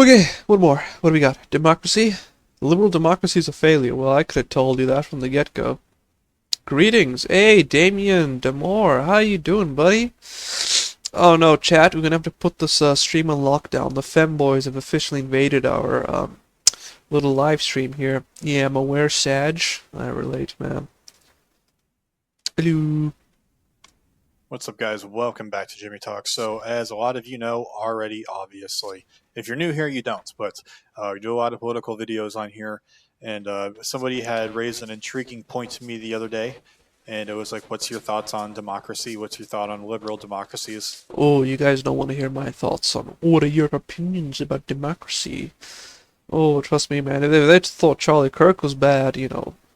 Okay, one more. What do we got? Democracy? Liberal democracy is a failure. Well, I could have told you that from the get-go. Greetings. Hey, Damien Demore. How you doing, buddy? Oh no, chat. We're gonna have to put this stream on lockdown. The femboys have officially invaded our little live stream here. Yeah, I'm aware, Sag. I relate, man. Hello. What's up, guys? Welcome back to Jimmy Talks. So, as a lot of you know already, obviously, if you're new here, you don't, but we do a lot of political videos on here, and somebody had raised an intriguing point to me the other day, and it was like, what's your thoughts on democracy? What's your thought on liberal democracies? Oh, you guys don't want to hear my thoughts on what are your opinions about democracy? Oh, trust me, man. If they thought Charlie Kirk was bad,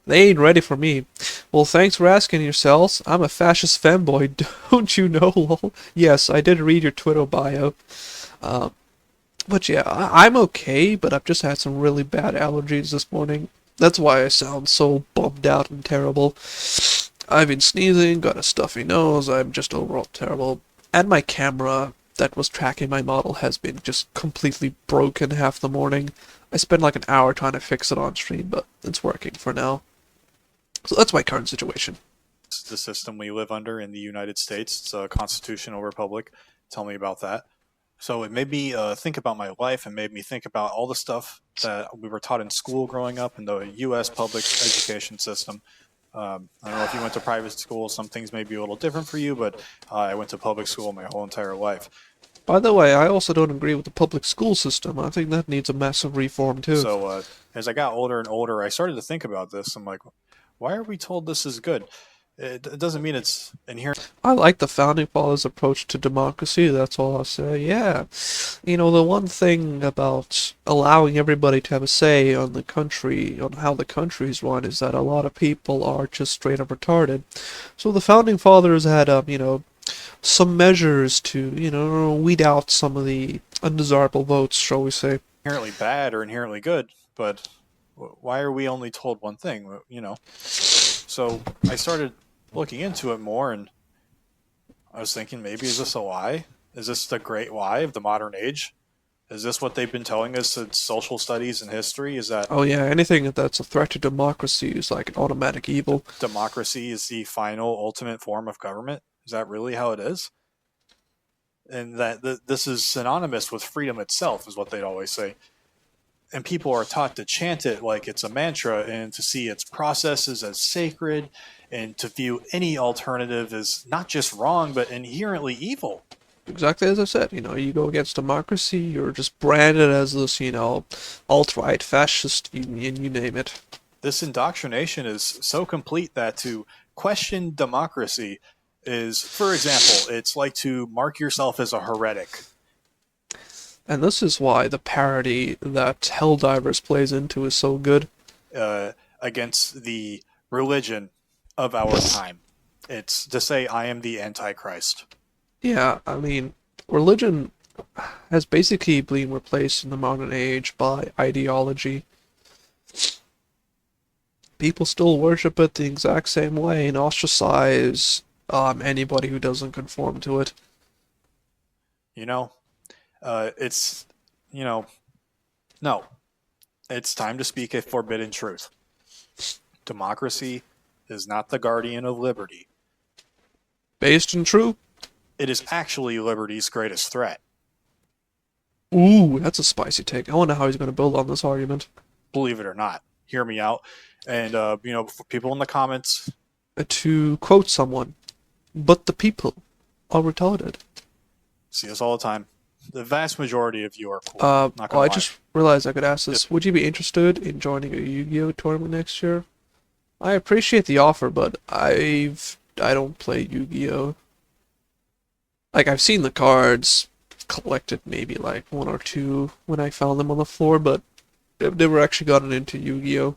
they ain't ready for me. Well, thanks for asking yourselves. I'm a fascist fanboy, don't you know, lol? Yes, I did read your Twitter bio. But yeah, I'm okay, but I've just had some really bad allergies this morning. That's why I sound so bummed out and terrible. I've been sneezing, got a stuffy nose, I'm just overall terrible. And my camera that was tracking my model has been just completely broken half the morning. I spent like an hour trying to fix it on stream, but it's working for now. So that's my current situation. It's the system we live under in the United States. It's a constitutional republic. Tell me about that. So it made me think about my life and made me think about all the stuff that we were taught in school growing up in the U.S. public education system. I don't know if you went to private school. Some things may be a little different for you, but I went to public school my whole entire life. By the way, I also don't agree with the public school system. I think that needs a massive reform too. So as I got older and older, I started to think about this. I'm like, why are we told this is good? It doesn't mean it's inherent. I like the founding fathers' approach to democracy, that's all I'll say. Yeah. The one thing about allowing everybody to have a say on the country, on how the country's run, is that a lot of people are just straight up retarded. So the founding fathers had, some measures to, weed out some of the undesirable votes, shall we say. Inherently bad or inherently good, but why are we only told one thing, So I started looking into it more, and I was thinking, maybe is this a lie? Is this the great lie of the modern age? Is this what they've been telling us in social studies and history? Is that Oh yeah, anything that's a threat to democracy is like an automatic evil. democracy is the final ultimate form of government? Is that really how it is? And that this is synonymous with freedom itself, is what they'd always say. And people are taught to chant it like it's a mantra and to see its processes as sacred and to view any alternative as not just wrong, but inherently evil. Exactly as I said, you go against democracy, you're just branded as this, alt-right, fascist, you name it. This indoctrination is so complete that to question democracy is, for example, it's like to mark yourself as a heretic. And this is why the parody that Helldivers plays into is so good. Against the religion of our time. It's to say, I am the Antichrist. Yeah, I mean, religion has basically been replaced in the modern age by ideology. People still worship it the exact same way and ostracize anybody who doesn't conform to it. It's, no. It's time to speak a forbidden truth. Democracy is not the guardian of liberty. Based and true? It is actually liberty's greatest threat. Ooh, that's a spicy take. I wonder how he's going to build on this argument. Believe it or not. Hear me out. And, for people in the comments. To quote someone, but the people are retarded. See us all the time. The vast majority of you are cool. Not gonna I lie. just realized I could ask this. Would you be interested in joining a Yu-Gi-Oh tournament next year? I appreciate the offer, but I don't play Yu-Gi-Oh. Like, I've seen the cards, collected maybe like one or two when I found them on the floor, but I've never actually gotten into Yu-Gi-Oh.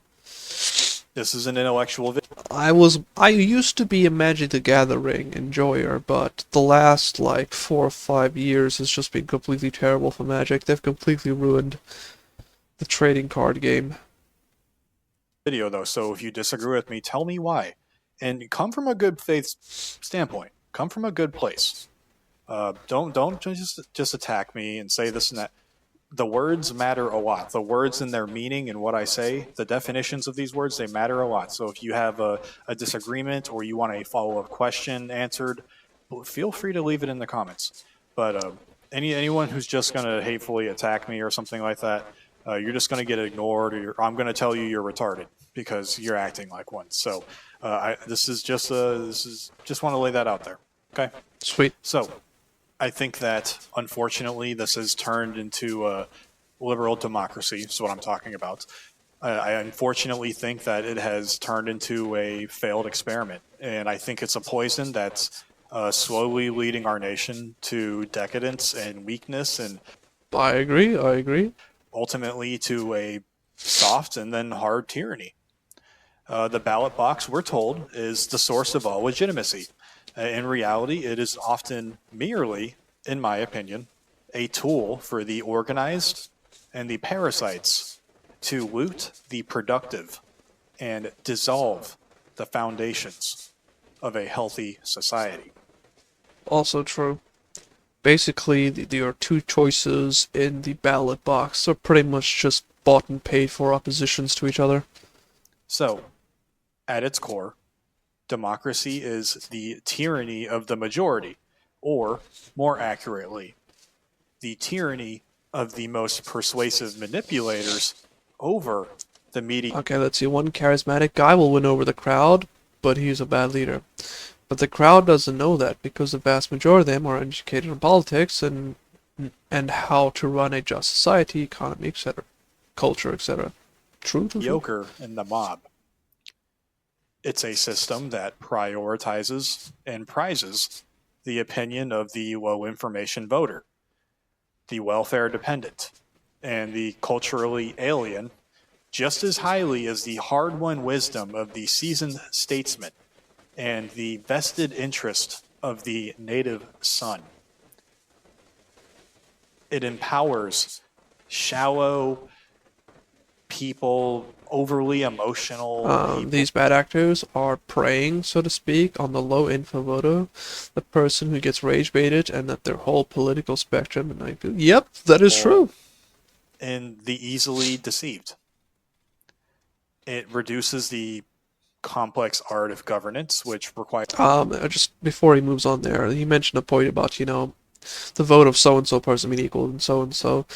This is an intellectual video. I used to be a Magic the Gathering enjoyer, but the last like 4 or 5 years has just been completely terrible for Magic. They've completely ruined the trading card game. Video though, so if you disagree with me, tell me why. And come from a good faith standpoint. Come from a good place. Don't just attack me and say this and that. the words matter a lot. The words and their meaning and what I say, the definitions of these words, they matter a lot. So if you have a disagreement or you want a follow up question answered, feel free to leave it in the comments. But anyone who's just going to hatefully attack me or something like that, you're just going to get ignored, or I'm going to tell you you're retarded because you're acting like one. So this is just want to lay that out there. Okay. Sweet. So I think that unfortunately this has turned into a liberal democracy. Is what I'm talking about. I unfortunately think that it has turned into a failed experiment, and I think it's a poison that's slowly leading our nation to decadence and weakness, and I agree. I agree. ultimately to a soft and then hard tyranny. The ballot box, we're told, is the source of all legitimacy. In reality, it is often merely, in my opinion, a tool for the organized and the parasites to loot the productive and dissolve the foundations of a healthy society. Also true. Basically, there are two choices in the ballot box. They're pretty much just bought and paid for oppositions to each other. So, at its core, democracy is the tyranny of the majority, or, more accurately, the tyranny of the most persuasive manipulators over the media. Okay, let's see. One charismatic guy will win over the crowd, but he's a bad leader. But the crowd doesn't know that because the vast majority of them are educated in politics and how to run a just society, economy, etc., culture, etc. True. Mediocre in the mob. It's a system that prioritizes and prizes the opinion of the low information voter, the welfare dependent, and the culturally alien just as highly as the hard won wisdom of the seasoned statesman and the vested interest of the native son. It empowers shallow people, overly emotional people. These bad actors are preying, so to speak, on the low info voter, the person who gets rage baited, and that their whole political spectrum. And I go, yep, that is true. And the easily deceived. It reduces the complex art of governance, which requires. Just before he moves on there, he mentioned a point about, the vote of so and so person being equal and so and so.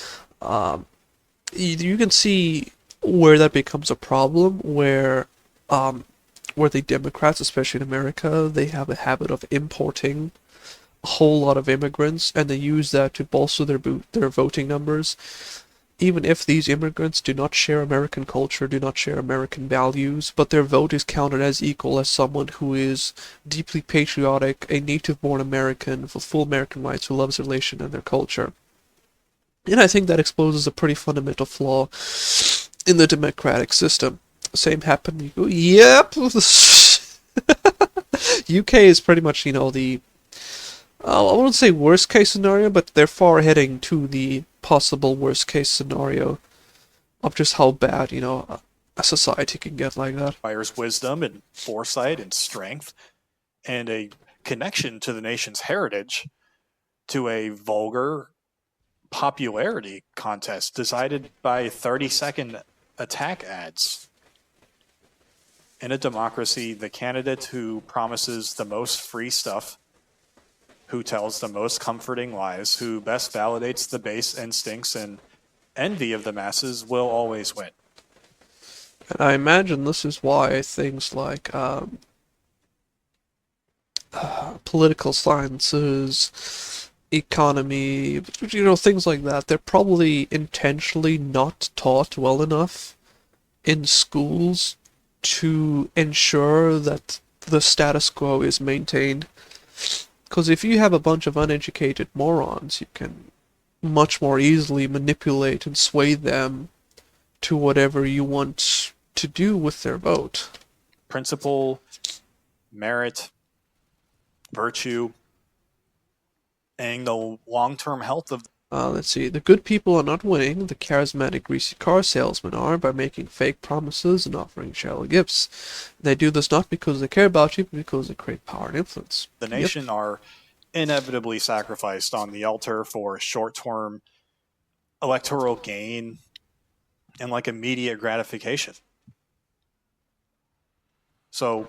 You can see where that becomes a problem, where the Democrats, especially in America, they have a habit of importing a whole lot of immigrants, and they use that to bolster their voting numbers. Even if these immigrants do not share American culture, do not share American values, but their vote is counted as equal as someone who is deeply patriotic, a native-born American with full American rights, who loves their nation and their culture. And I think that exposes a pretty fundamental flaw in the democratic system. Same happened. You go, yep. UK is pretty much, the I wouldn't say worst case scenario, but they're far heading to the possible worst case scenario of just how bad, a society can get like that. Requires wisdom and foresight and strength and a connection to the nation's heritage to a vulgar popularity contest decided by 30-second attack ads. In a democracy, the candidate who promises the most free stuff, who tells the most comforting lies, who best validates the base instincts and envy of the masses will always win. And I imagine this is why things like political sciences, economy, things like that, they're probably intentionally not taught well enough in schools to ensure that the status quo is maintained. Because if you have a bunch of uneducated morons, you can much more easily manipulate and sway them to whatever you want to do with their vote. Principle, merit, virtue, and the long-term health of. Let's see. The good people are not winning. The charismatic greasy car salesmen are by making fake promises and offering shallow gifts. They do this not because they care about you, but because they create power and influence. The nation are inevitably sacrificed on the altar for short-term electoral gain and like immediate gratification. So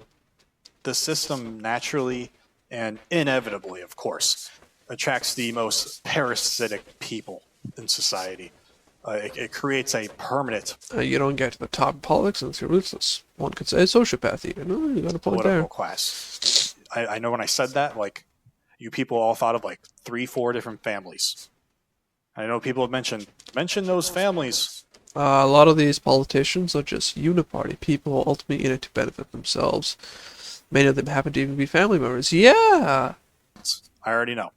the system naturally and inevitably, of course, attracts the most parasitic people in society. It creates a permanent You don't get to the top of politics unless you're ruthless. One could say sociopath even. Oh, you got a point political there. class. I know when I said that, like, you people all thought of like 3-4 different families. I know people have mentioned those families. A lot of these politicians are just uniparty people ultimately in it to benefit themselves. Many of them happen to even be family members. Yeah! I already know.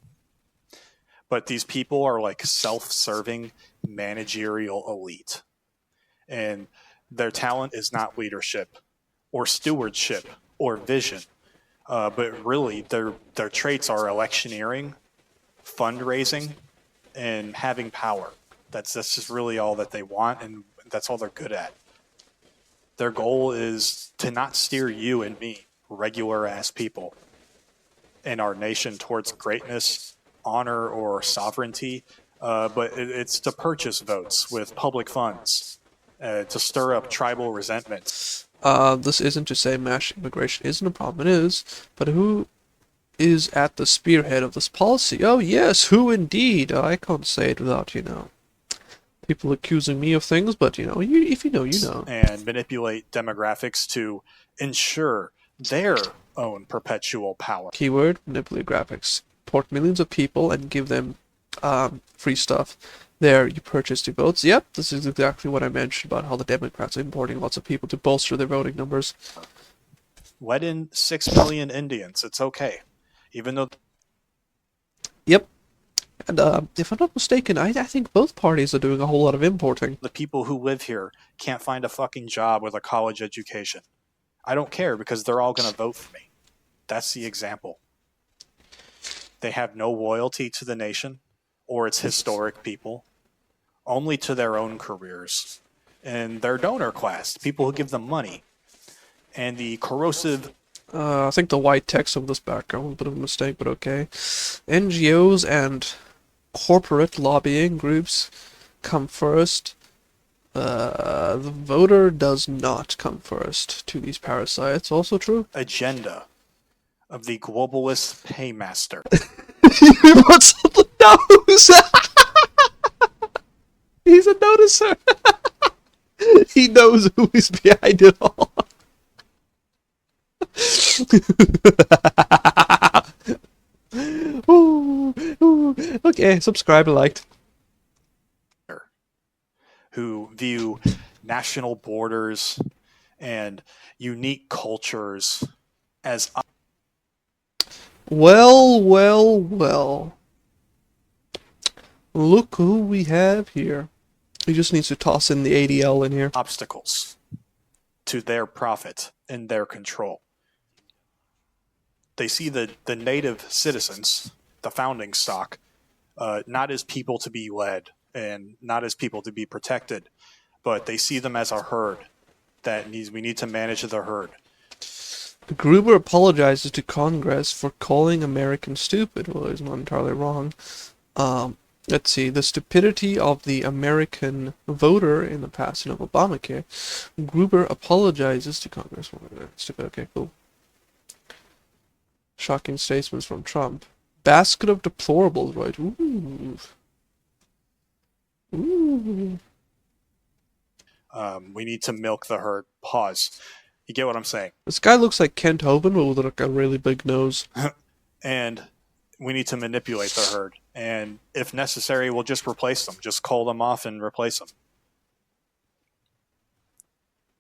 But these people are like self-serving managerial elite. And their talent is not leadership or stewardship or vision. But really, their traits are electioneering, fundraising, and having power. That's just really all that they want, and that's all they're good at. Their goal is to not steer you and me, regular ass people, in our nation towards greatness, honor, or sovereignty, but it's to purchase votes with public funds, to stir up tribal resentment. This isn't to say mass immigration isn't a problem, it is, but who is at the spearhead of this policy? Oh yes, who indeed? I can't say it without, people accusing me of things, but if you know, you know. And manipulate demographics to ensure their own perpetual power. Keyword, manipulate graphics. Port millions of people and give them free stuff. There, you purchase the votes. Yep, this is exactly what I mentioned about how the Democrats are importing lots of people to bolster their voting numbers. Let in 6 million Indians. It's okay. Even though Yep. And if I'm not mistaken, I think both parties are doing a whole lot of importing. the people who live here can't find a fucking job with a college education, I don't care because they're all going to vote for me. That's the example. They have no loyalty to the nation or its historic people, only to their own careers. And their donor class, people who give them money. And the corrosive I think the white text of this background was a bit of a mistake, but okay. NGOs and corporate lobbying groups come first. The voter does not come first to these parasites. Also true. agenda of the globalist paymaster. What's on the nose? He's a noticer. He knows who is behind it all. Ooh, ooh. Okay, subscribe and liked. Who view national borders and unique cultures as Well, well, well. Look who we have here. He just needs to toss in the ADL in here. obstacles to their profit and their control. They see the native citizens, the founding stock, not as people to be led and not as people to be protected, but they see them as a herd we need to manage the herd. Gruber apologizes to Congress for calling Americans stupid. Well, he's not entirely wrong. Let's see, the stupidity of the American voter in the passing of Obamacare. Gruber apologizes to Congress for stupid. Okay, cool. Shocking statements from Trump. Basket of deplorables, right? Ooh. Ooh. We need to milk the herd. Pause. You get what I'm saying? This guy looks like Kent Hovind, but with like a really big nose. And we need to manipulate the herd. And if necessary, we'll just replace them. Just call them off and replace them.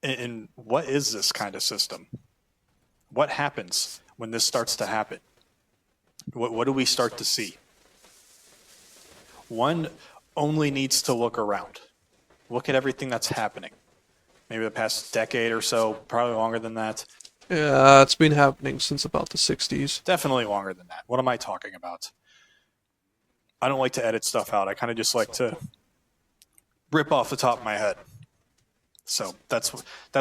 And what is this kind of system? What happens when this starts to happen? What do we start to see? One only needs to look around. Look at everything that's happening. Maybe the past decade or so, probably longer than that. Yeah, it's been happening since about the 60s. Definitely longer than that. What am I talking about? I don't like to edit stuff out. I kind of just like to rip off the top of my head. So that's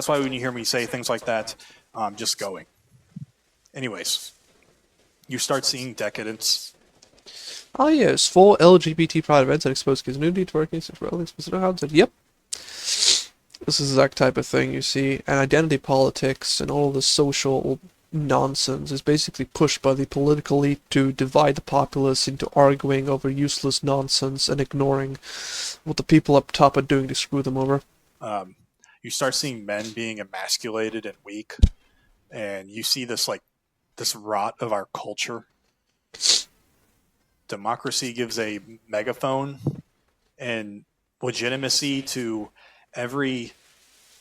why when you hear me say things like that, I'm just going. Anyways, you start seeing decadence, Oh yes, full LGBT pride events that expose kids' nudity, twerking, sexuality, specific content. Yep. This is the exact type of thing you see, and identity politics and all the social nonsense is basically pushed by the political elite to divide the populace into arguing over useless nonsense and ignoring what the people up top are doing to screw them over. Um, you start seeing men being emasculated and weak, and you see this rot of our culture. Democracy gives a megaphone and legitimacy to every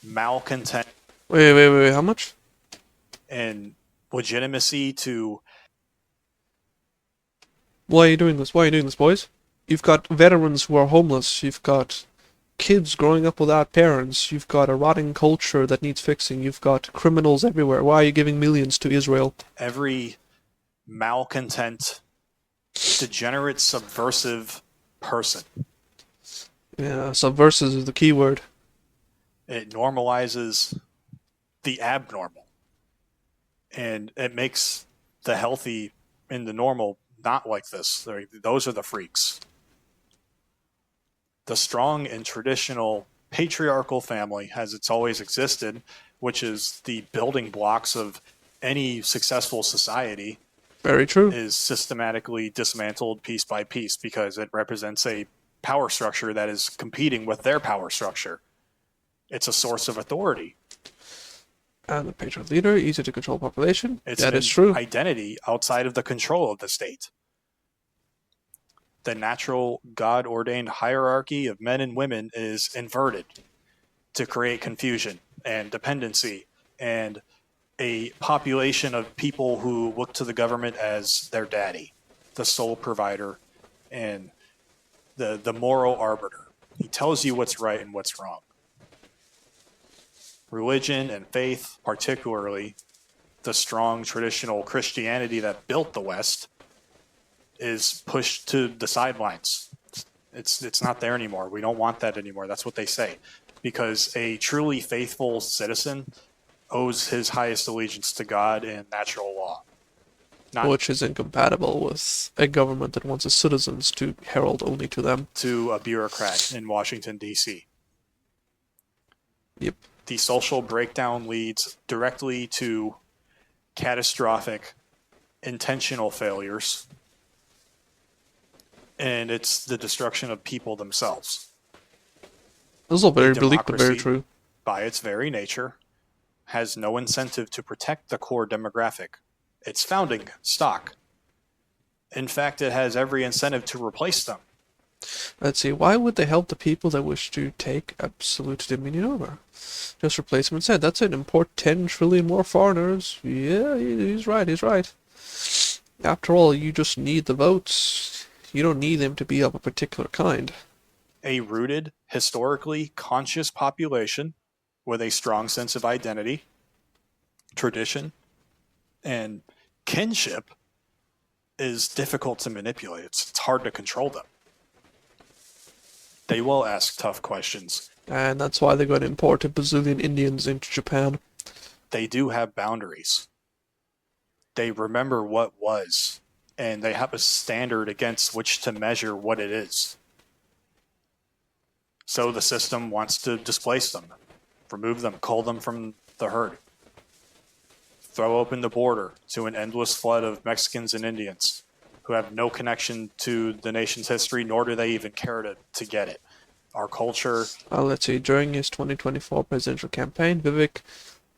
malcontent Wait, how much? and legitimacy to Why are you doing this? Why are you doing this, boys? You've got veterans who are homeless, you've got kids growing up without parents, you've got a rotting culture that needs fixing, you've got criminals everywhere. Why are you giving millions to Israel? every malcontent, degenerate, subversive person. Yeah, subversive is the key word. It normalizes the abnormal, and it makes the healthy and the normal not like this. Those are the freaks. The strong and traditional patriarchal family, as it's always existed, which is the building blocks of any successful society, Very true. is systematically dismantled piece by piece because it represents a power structure that is competing with their power structure. It's a source of authority. And the patriot leader, easy to control population. It's That an is true. identity outside of the control of the state. The natural God-ordained hierarchy of men and women is inverted to create confusion and dependency and a population of people who look to the government as their daddy, the sole provider, and the moral arbiter. He tells you what's right and what's wrong. Religion and faith, particularly the strong traditional Christianity that built the West, is pushed to the sidelines. It's not there anymore. We don't want that anymore. That's what they say. Because a truly faithful citizen owes his highest allegiance to God and natural law. Which is incompatible with a government that wants its citizens to herald only to them. To a bureaucrat in Washington, D.C. Yep. The social breakdown leads directly to catastrophic, intentional failures, and it's the destruction of people themselves. This is all very bleak, but very Democracy, true. by its very nature, has no incentive to protect the core demographic, its founding stock. In fact, it has every incentive to replace them. Let's see, why would they help the people that wish to take absolute dominion over? Just replace them instead. That's it. Import 10 trillion more foreigners. Yeah, he's right, he's right. After all, you just need the votes. You don't need them to be of a particular kind. A rooted, historically conscious population with a strong sense of identity, tradition, and kinship is difficult to manipulate. It's hard to control them. They will ask tough questions. And that's why they're going to import a bazillion Indians into Japan. They do have boundaries. They remember what was, and they have a standard against which to measure what it is. So the system wants to displace them, remove them, cull them from the herd, throw open the border to an endless flood of Mexicans and Indians who have no connection to the nation's history, nor do they even care to get it. Our culture. Let's see, during his 2024 presidential campaign, Vivek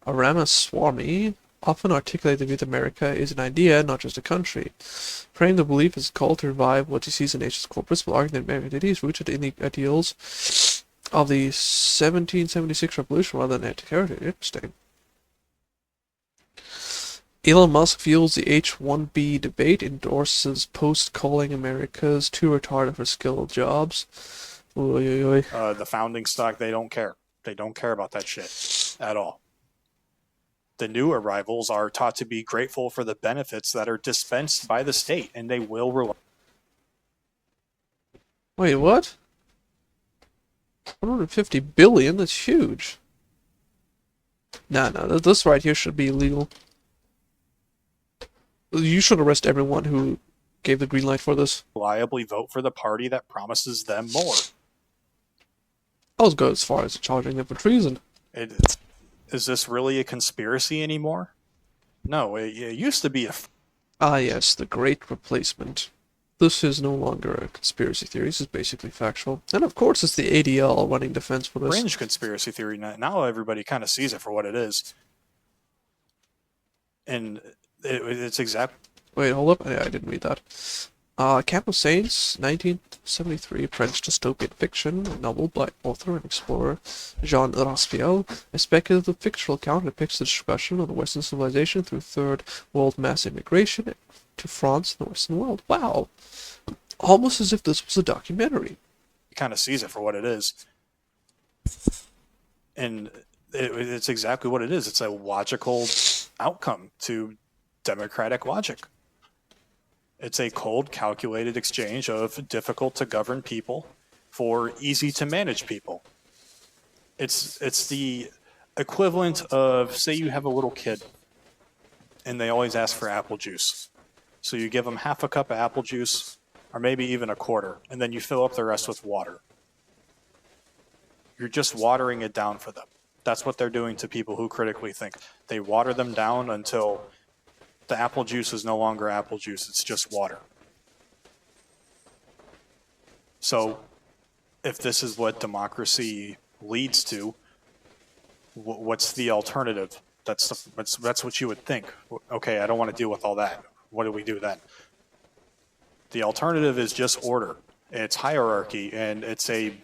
Ramaswamy often articulated that America is an idea, not just a country. Framed the belief as a call to revive what he sees as the nation's core principle, arguing that American identity is rooted in the ideals of the 1776 revolution rather than anti-heritage. Interesting. Elon Musk fuels the H-1B debate, endorses post calling America's too retarded for skilled jobs. Oy, oy, oy. The founding stock, they don't care. They don't care about that shit at all. The new arrivals are taught to be grateful for the benefits that are dispensed by the state, and they will rely. Wait, what? 150 billion? That's huge. No, this right here should be illegal. You should arrest everyone who gave the green light for this. reliably vote for the party that promises them more. I was go as far as charging them for treason. Is this really a conspiracy anymore? No, it used to be a. Ah, yes, the great replacement. This is no longer a conspiracy theory. This is basically factual. And of course, it's the ADL running defense for this. Fringe conspiracy theory. Now everybody kind of sees it for what it is. And it's exact. Wait, hold up. I didn't read that. Camp of Saints, 1973, French dystopian fiction, novel by author and explorer Jean Raspiel. A speculative fictional account depicts the destruction of the Western civilization through Third World mass immigration to France and the Western world. Wow. Almost as if this was a documentary. Kind of sees it for what it is. And it's exactly what it is. It's a logical outcome to democratic logic. It's a cold, calculated exchange of difficult to govern people for easy to manage people. It's the equivalent of, say you have a little kid and they always ask for apple juice. So you give them half a cup of apple juice or maybe even a quarter, and then you fill up the rest with water. You're just watering it down for them. That's what they're doing to people who critically think. They water them down until the apple juice is no longer apple juice, it's just water. So, if this is what democracy leads to, what's the alternative? That's what you would think. Okay, I don't want to deal with all that. What do we do then? The alternative is just order. It's hierarchy, and it's a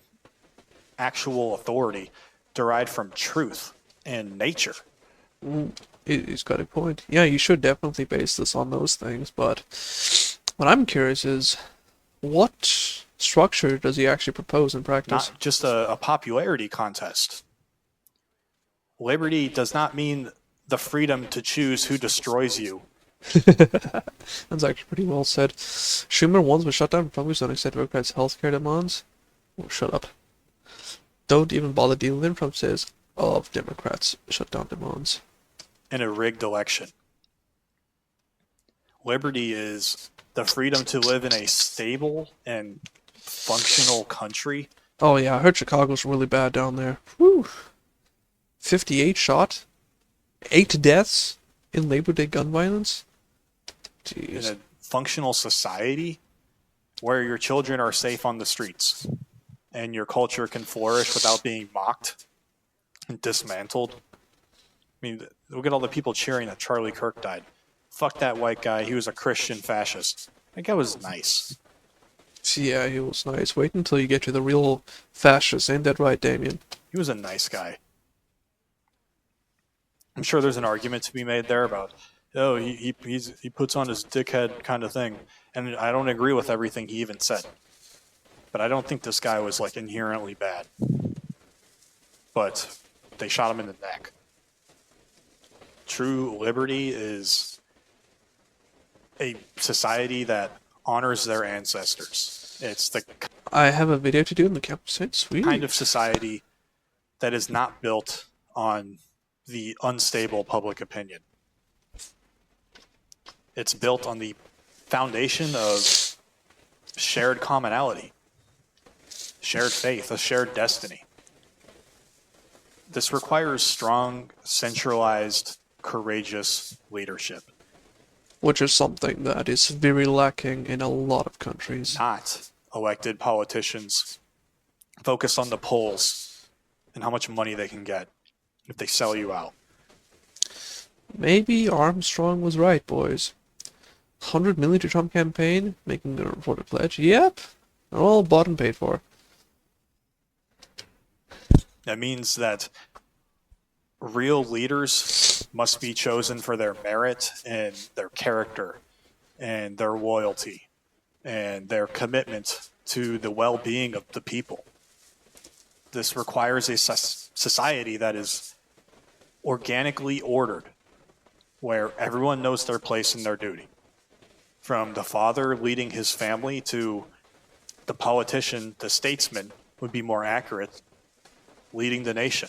actual authority derived from truth and nature. He's got a point. Yeah, you should definitely base this on those things, but what I'm curious is, what structure does he actually propose in practice? Not just a popularity contest. Liberty does not mean the freedom to choose who destroys you. That's actually pretty well said. Schumer once was shut down Republicans don't accept Democrats' healthcare demands. Oh, shut up. Don't even bother dealing with him, Trump says, of Democrats' shutdown demands. In a rigged election. Liberty is the freedom to live in a stable and functional country. Oh yeah, I heard Chicago's really bad down there. Whew. 58 shot, 8 deaths in Labor Day gun violence. Jeez. In a functional society where your children are safe on the streets and your culture can flourish without being mocked and dismantled. I mean, look at all the people cheering that Charlie Kirk died. Fuck that white guy. He was a Christian fascist. That guy was nice. Yeah, he was nice. Wait until you get to the real fascists. Ain't that right, Damien? He was a nice guy. I'm sure there's an argument to be made there about, oh, he puts on his dickhead kind of thing. And I don't agree with everything he even said. But I don't think this guy was like inherently bad. But they shot him in the neck. True liberty is a society that honors their ancestors. It's the I have a video to do in the Camp of Saints. Sweet. kind of society that is not built on the unstable public opinion. It's built on the foundation of shared commonality, shared faith, a shared destiny. This requires strong, centralized, courageous leadership. Which is something that is very lacking in a lot of countries. Not elected politicians focused on the polls and how much money they can get if they sell you out. Maybe Armstrong was right, boys. 100 million to Trump campaign, making the reported pledge. Yep, all bought and paid for. That means that real leaders must be chosen for their merit and their character and their loyalty and their commitment to the well-being of the people. This requires a society that is organically ordered, where everyone knows their place and their duty. From the father leading his family to the politician, the statesman would be more accurate, leading the nation.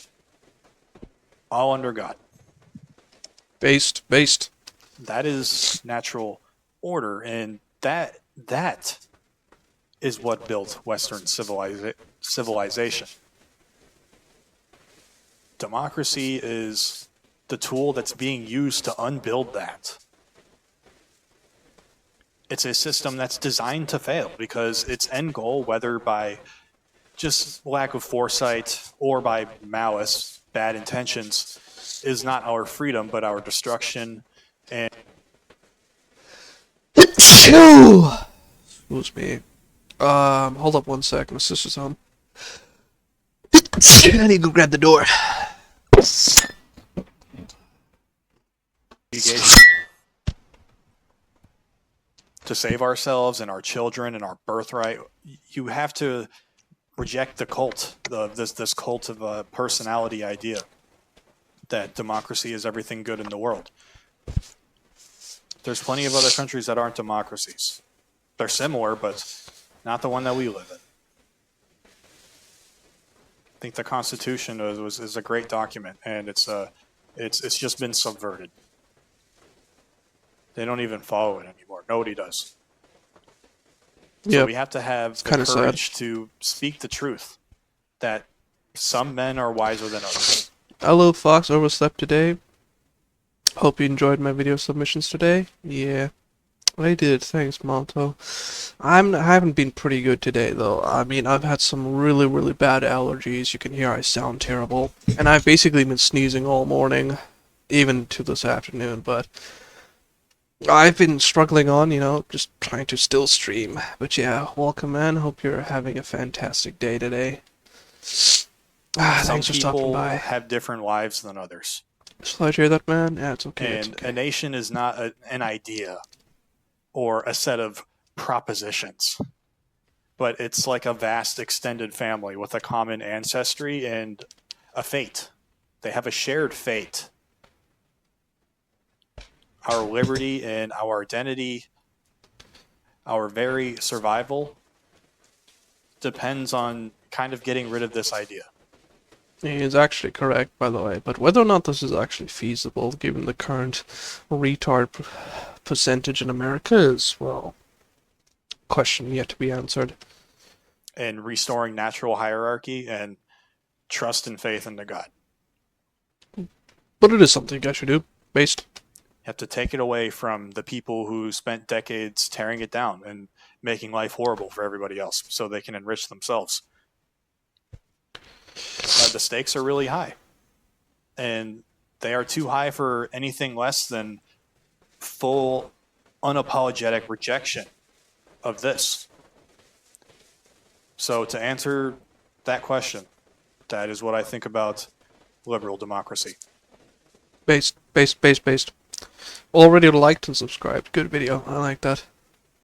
All under God. Based. That is natural order, and That is what built Western civilization. Democracy is the tool that's being used to unbuild that. It's a system that's designed to fail because its end goal, whether by just lack of foresight or by malice, bad intentions, is not our freedom but our destruction. And Excuse me. Hold up one sec. My sister's home. I need to go grab the door. to save ourselves and our children and our birthright, you have to reject the cult, this cult of a personality idea that democracy is everything good in the world. There's plenty of other countries that aren't democracies. They're similar, but not the one that we live in. I think the Constitution is a great document, and it's just been subverted. They don't even follow it anymore. Nobody does. So we have to have the courage to speak the truth, that some men are wiser than others. Hello, Fox overslept today. Hope you enjoyed my video submissions today. Yeah, I did. Thanks, Monto. I haven't been pretty good today, though. I mean, I've had some really, really bad allergies. You can hear I sound terrible. And I've basically been sneezing all morning, even to this afternoon, but I've been struggling on, just trying to still stream. But yeah, welcome, man. Hope you're having a fantastic day today. Thanks for stopping by. Some people have different lives than others. Slide hear that, man? Yeah, it's okay. And a nation is not an idea or a set of propositions, but it's like a vast extended family with a common ancestry and a fate. They have a shared fate. Our liberty and our identity, our very survival, depends on kind of getting rid of this idea. He is actually correct, by the way, but whether or not this is actually feasible, given the current retard percentage in America, is, well, question yet to be answered. And restoring natural hierarchy and trust and faith into God. But it is something I should do, based. You have to take it away from the people who spent decades tearing it down and making life horrible for everybody else so they can enrich themselves. The stakes are really high, and they are too high for anything less than full, unapologetic rejection of this. So to answer that question, that is what I think about liberal democracy. Based. Already liked and subscribed. Good video. I like that.